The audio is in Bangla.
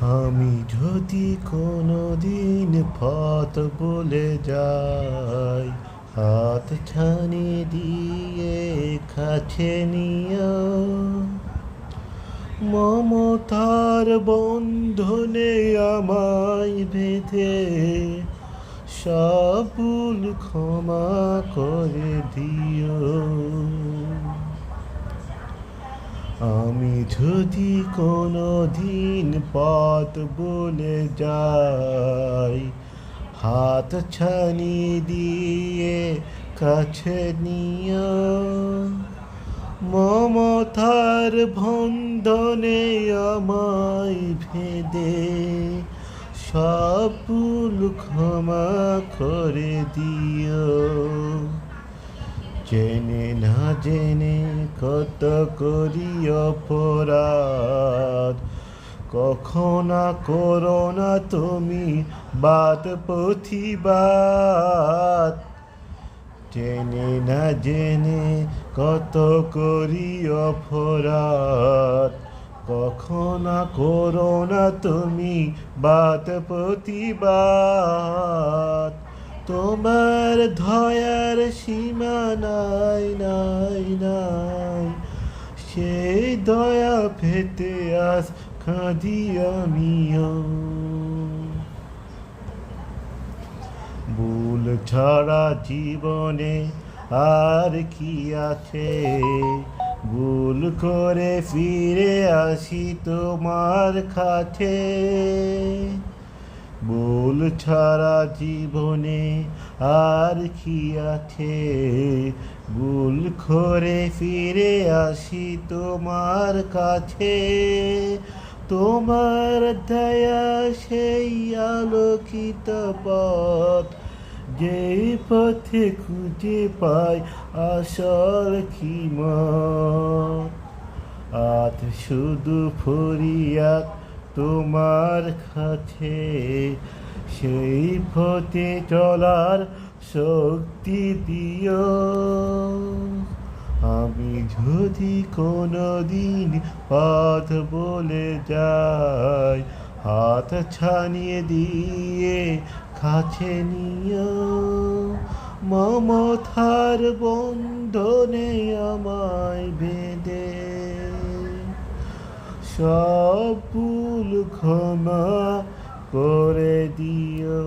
আমি যদি কোনোদিন পথ বলে যাই, হাত ছানি দিয়ে কাছে নিও, মমতার বন্ধনে আমায় বেঁধে সব ভুল ক্ষমা করে দিও। আমি যদি কোনোদিন পথ বলে যাই, হাত ছানি দিয়ে কাছে নিও, মমতার বন্ধনে আমায় ভেদে সব ভুল ক্ষমা করে দিও। জেনে না জেনে কত করি অপরাধ, কখনো করো না তুমি বাদ প্রতিবাদ। জেনে না জেনে কত করি অপরাধ, কখনো করো না তুমি বাদ প্রতিবাদ। তোমার দয়ার সীমা নাই নাই নাই, সেই দয়া পেতে আজ কাঁদি আমিও। ভুল ছাড়া জীবনে আর কি আছে, ভুল করে ফিরে আসি তোমার কাছে। ভুল ছাড়া জীবনে আর কি আছে, ভুল করে ফিরে আসি তোমার কাছে। তোমার দয়া সেই আলোকিত পথ, যেই পথে খুঁজে পাই আসল খিমত। আজ শুধু ফরিয়াদ তোমার কাছে, সেই পথে চলার শক্তি দিও। আমি যদি কোনোদিন পথ বলে যাই, হাত ছানিয়ে দিয়ে কাছে নিও, মমতার বন্ধনে আমায় বেঁধে সব ভুল ক্ষমা করে দিও।